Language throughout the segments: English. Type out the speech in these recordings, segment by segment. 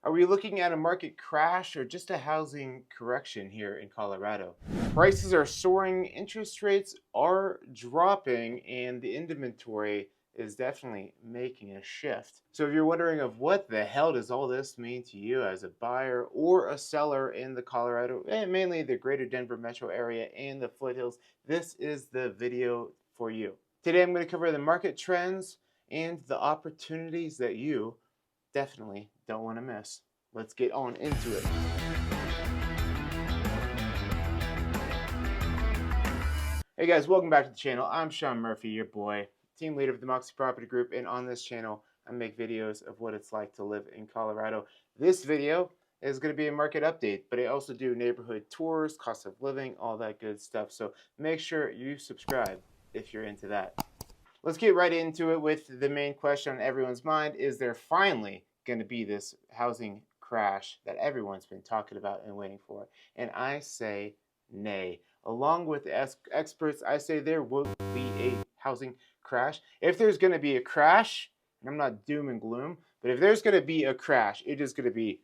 Are we looking at a market crash or just a housing correction here in Colorado? Prices are soaring, interest rates are dropping, and the inventory is definitely making a shift. So if you're wondering of what the hell does all this mean to you as a buyer or a seller in the Colorado, and mainly the greater Denver metro area and the foothills, this is the video for you. Today I'm going to cover the market trends and the opportunities that you definitely don't want to miss. Let's get on into it. Hey guys, welcome back to the channel. I'm Sean Murphy, your boy, team leader of the Moxie Property Group, and on this channel, I make videos of what it's like to live in Colorado. This video is going to be a market update, but I also do neighborhood tours, cost of living, all that good stuff. So make sure you subscribe if you're into that. Let's get right into it with the main question on everyone's mind. Is there finally going to be this housing crash that everyone's been talking about and waiting for? And I say nay. Along with the experts, I say there will be a housing crash. If there's going to be a crash, and I'm not doom and gloom, but if there's going to be a crash, it is going to be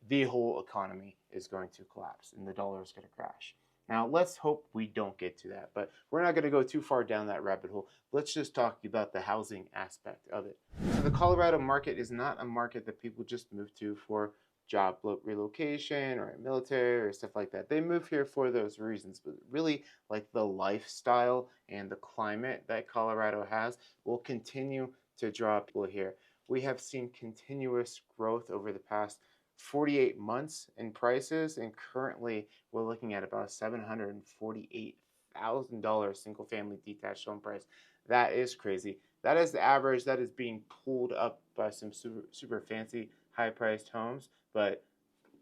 the whole economy is going to collapse and the dollar is going to crash. Now, let's hope we don't get to that, but we're not going to go too far down that rabbit hole. Let's just talk about the housing aspect of it. So the Colorado market is not a market that people just move to for job relocation or military or stuff like that. They move here for those reasons, but really like the lifestyle and the climate that Colorado has will continue to draw people here. We have seen continuous growth over the past 48 months in prices, and currently we're looking at about $748,000 single family detached home price. That is crazy. That is the average that is being pulled up by some super fancy high priced homes, but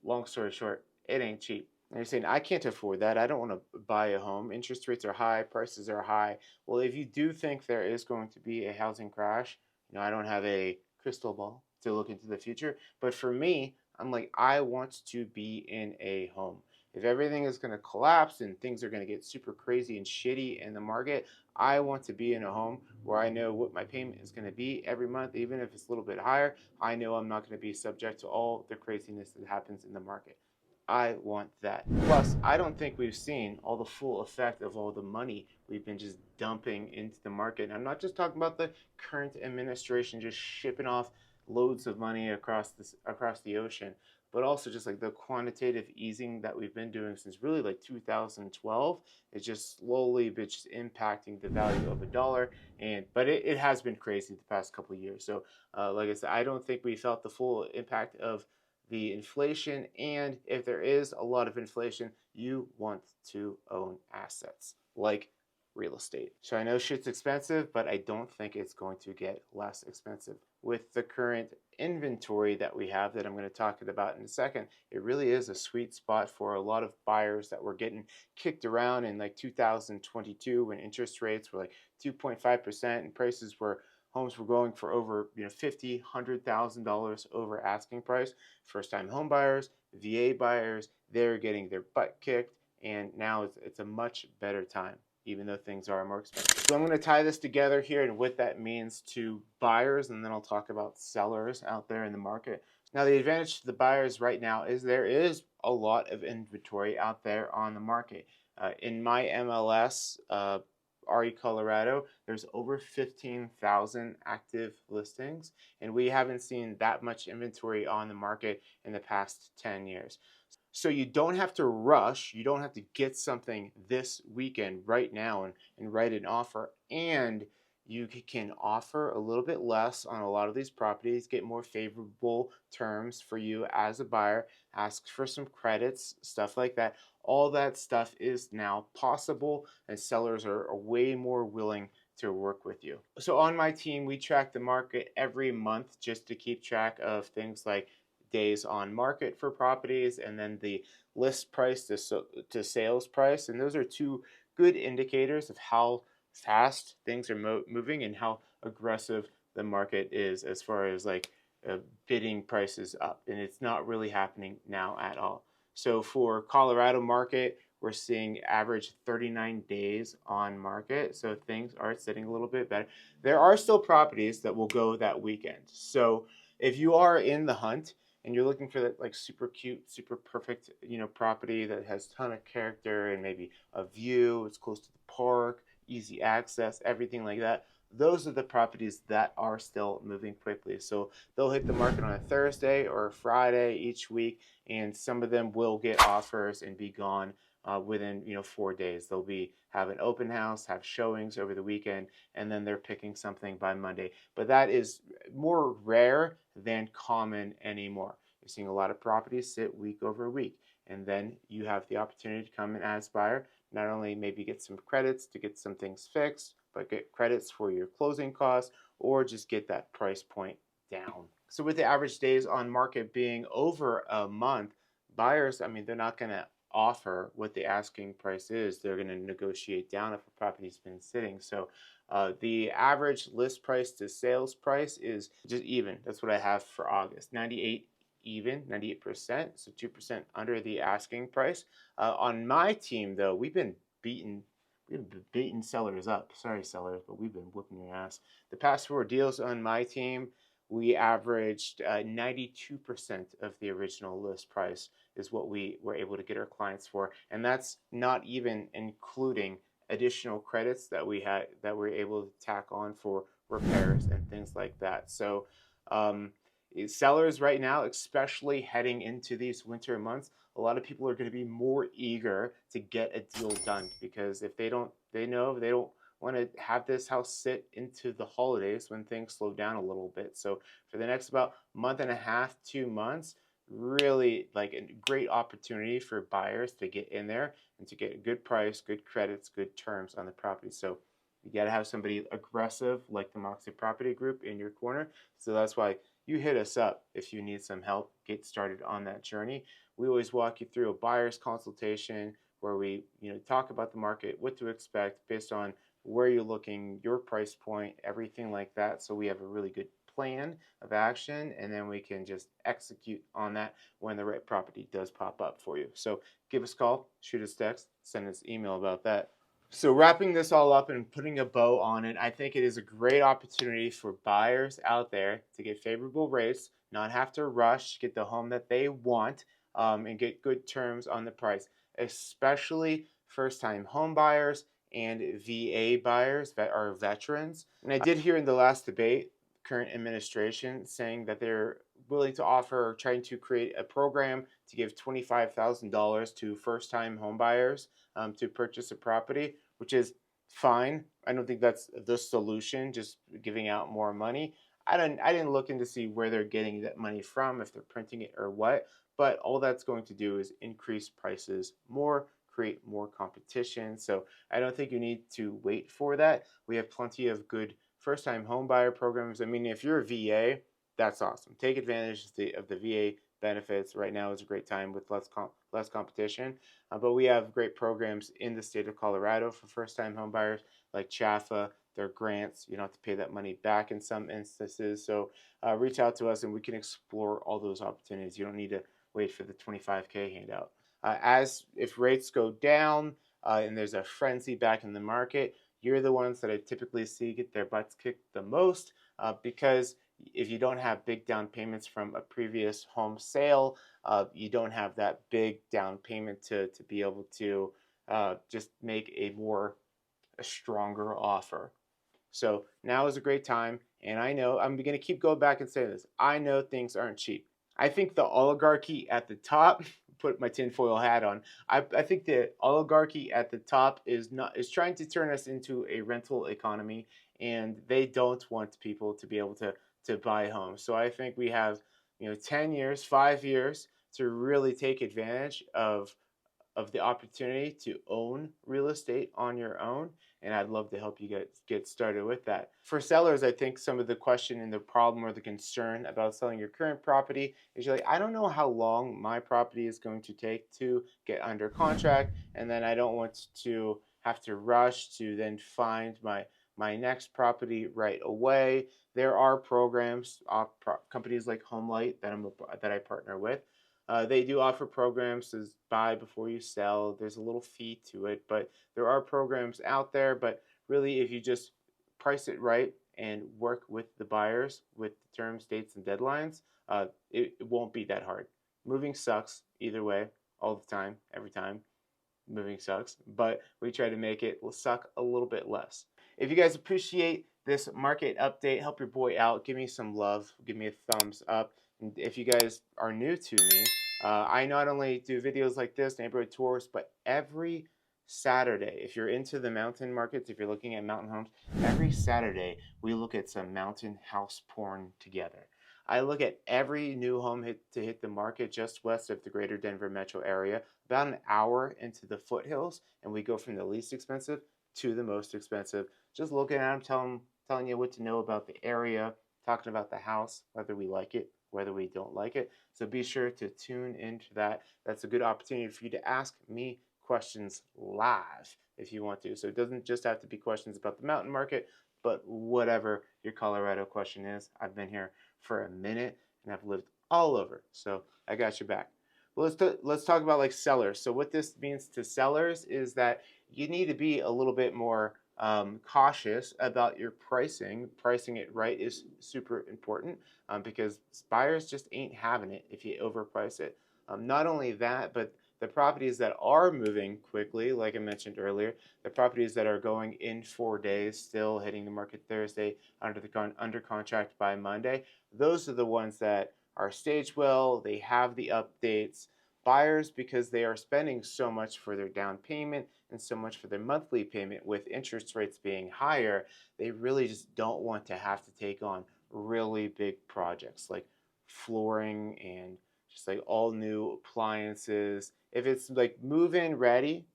long story short, it ain't cheap. And you're saying, I can't afford that. I don't want to buy a home. Interest rates are high, prices are high. Well, if you do think there is going to be a housing crash, I don't have a crystal ball to look into the future, but for me, I'm like, I want to be in a home. If everything is going to collapse and things are going to get super crazy and shitty in the market, I want to be in a home where I know what my payment is going to be every month, even if it's a little bit higher. I know I'm not going to be subject to all the craziness that happens in the market. I want that. Plus, I don't think we've seen all the full effect of all the money we've been just dumping into the market. And I'm not just talking about the current administration just shipping off loads of money across the ocean, but also just like the quantitative easing that we've been doing since really like 2012. It's just slowly been just impacting the value of a dollar, but it has been crazy the past couple of years. So like I said, I don't think we felt the full impact of the inflation, and if there is a lot of inflation, you want to own assets like real estate. So I know shit's expensive, but I don't think it's going to get less expensive. With the current inventory that we have that I'm going to talk about in a second, it really is a sweet spot for a lot of buyers that were getting kicked around in like 2022 when interest rates were like 2.5% and homes were going for over $50,000, $100,000 over asking price. First-time home buyers, VA buyers, they're getting their butt kicked, and now it's a much better time, even though things are more expensive. So I'm going to tie this together here and what that means to buyers, and then I'll talk about sellers out there in the market. Now, the advantage to the buyers right now is there is a lot of inventory out there on the market. In my MLS, RE Colorado, there's over 15,000 active listings, and we haven't seen that much inventory on the market in the past 10 years. So you don't have to rush. You don't have to get something this weekend right now and write an offer. And you can offer a little bit less on a lot of these properties, get more favorable terms for you as a buyer, ask for some credits, stuff like that. All that stuff is now possible, and sellers are way more willing to work with you. So on my team, we track the market every month just to keep track of things like days on market for properties and then the list price to sales price. And those are two good indicators of how fast things are moving and how aggressive the market is as far as like bidding prices up. And it's not really happening now at all. So for Colorado market, we're seeing average 39 days on market. So things are sitting a little bit better. There are still properties that will go that weekend. So if you are in the hunt and you're looking for that like super cute, super perfect, property that has a ton of character and maybe a view, it's close to the park, easy access, everything like that. Those are the properties that are still moving quickly. So they'll hit the market on a Thursday or a Friday each week, and some of them will get offers and be gone within 4 days. They'll be have an open house, have showings over the weekend, and then they're picking something by Monday. But that is more rare than common anymore. You're seeing a lot of properties sit week over week, and then you have the opportunity to come in as buyer, not only maybe get some credits to get some things fixed, but get credits for your closing costs or just get that price point down. So with the average days on market being over a month, buyers, I mean, they're not going to offer what the asking price is. They're going to negotiate down if a property's been sitting. So the average list price to sales price is just even. That's what I have for August. 98 even, 98%, so 2% under the asking price. On my team, though, we've been beating sellers up. Sorry, sellers, but we've been whooping your ass. The past 4 deals on my team, we averaged 92% of the original list price is what we were able to get our clients for, and that's not even including additional credits that we were able to tack on for repairs and things like that. So sellers right now, especially heading into these winter months, a lot of people are going to be more eager to get a deal done, because if they know they don't want to have this house sit into the holidays when things slow down a little bit. So for the next about month and a half, 2 months, really like a great opportunity for buyers to get in there and to get a good price, good credits, good terms on the property. So you got to have somebody aggressive like the Moxie Property Group in your corner. So that's why you hit us up if you need some help, get started on that journey. We always walk you through a buyer's consultation where we talk about the market, what to expect based on where you're looking, your price point, everything like that. So we have a really good plan of action, and then we can just execute on that when the right property does pop up for you. So give us a call, shoot us a text, send us an email about that. So wrapping this all up and putting a bow on it, I think it is a great opportunity for buyers out there to get favorable rates, not have to rush, get the home that they want, and get good terms on the price, especially first-time home buyers and VA buyers that are veterans. And I did hear in the last debate, current administration saying that they're willing to offer, trying to create a program to give $25,000 to first-time home buyers to purchase a property, which is fine. I don't think that's the solution, just giving out more money. I didn't look into see where they're getting that money from, if they're printing it or what, but all that's going to do is increase prices more, create more competition. So I don't think you need to wait for that. We have plenty of good first-time home buyer programs. I mean, if you're a VA, that's awesome. Take advantage of the VA benefits. Right now is a great time with less competition. But we have great programs in the state of Colorado for first-time home buyers, like CHAFA. They're grants. You don't have to pay that money back in some instances. So reach out to us and we can explore all those opportunities. You don't need to wait for the $25K handout. As if rates go down and there's a frenzy back in the market, you're the ones that I typically see get their butts kicked the most, because if you don't have big down payments from a previous home sale, you don't have that big down payment to be able to just make a stronger offer. So now is a great time, and I know I'm going to keep going back and saying this. I know things aren't cheap. I think the oligarchy at the top, put my tinfoil hat on, I think the oligarchy at the top is trying to turn us into a rental economy, and they don't want people to be able to buy homes. So I think we have 10 years, 5 years to really take advantage of the opportunity to own real estate on your own, and I'd love to help you get started with that. For sellers, I think some of the question and the problem or the concern about selling your current property is you're like, I don't know how long my property is going to take to get under contract, and then I don't want to have to rush to then find my next property right away. There are programs, companies like HomeLight that I partner with. They do offer programs to buy before you sell. There's a little fee to it, but there are programs out there. But really, if you just price it right and work with the buyers with the terms, dates, and deadlines, it won't be that hard. Moving sucks either way, all the time, every time. Moving sucks, but we try to make it suck a little bit less. If you guys appreciate this market update, help your boy out. Give me some love. Give me a thumbs up. And if you guys are new to me, I not only do videos like this, neighborhood tours, but every Saturday, if you're into the mountain markets, if you're looking at mountain homes, every Saturday we look at some mountain house porn together. I look at every new home to hit the market just west of the greater Denver metro area, about an hour into the foothills, and we go from the least expensive to the most expensive. Just looking at them, telling you what to know about the area, talking about the house, whether we like it, whether we don't like it. So be sure to tune into that. That's a good opportunity for you to ask me questions live if you want to. So it doesn't just have to be questions about the mountain market, but whatever your Colorado question is. I've been here for a minute and I've lived all over, so I got your back. Well, let's talk about like sellers. So what this means to sellers is that you need to be a little bit more cautious about your pricing. Pricing it right is super important because buyers just ain't having it if you overprice it. Not only that, but the properties that are moving quickly, like I mentioned earlier, the properties that are going in 4 days, still hitting the market Thursday, under contract by Monday, those are the ones that are staged well. They have the updates. Buyers, because they are spending so much for their down payment and so much for their monthly payment with interest rates being higher, they really just don't want to have to take on really big projects like flooring and just like all new appliances. If it's like move-in ready,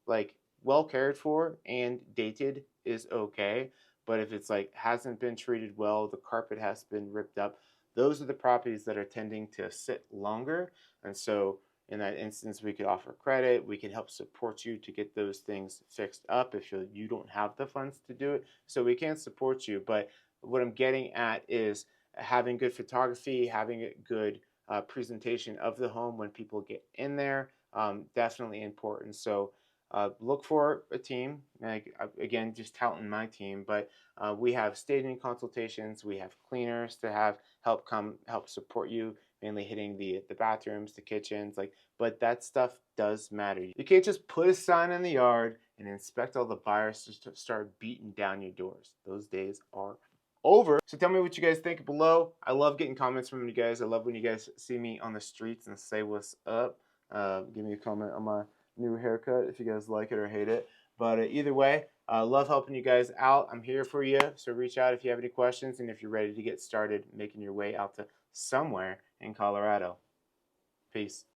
like well cared for and dated is okay. But if it's like hasn't been treated well, the carpet has been ripped up, those are the properties that are tending to sit longer. And so in that instance, we could offer credit. We can help support you to get those things fixed up if you don't have the funds to do it. So we can support you. But what I'm getting at is having good photography, having a good presentation of the home when people get in there, definitely important. So look for a team. Like, again, just touting my team, but we have staging consultations. We have cleaners to have help support you, mainly hitting the bathrooms, the kitchens. But that stuff does matter. You can't just put a sign in the yard and expect all the buyers to start beating down your doors. Those days are over. So tell me what you guys think below. I love getting comments from you guys. I love when you guys see me on the streets and say what's up. Give me a comment on my new haircut if you guys like it or hate it. But either way, love helping you guys out. I'm here for you. So reach out if you have any questions and if you're ready to get started making your way out to somewhere in Colorado. Peace.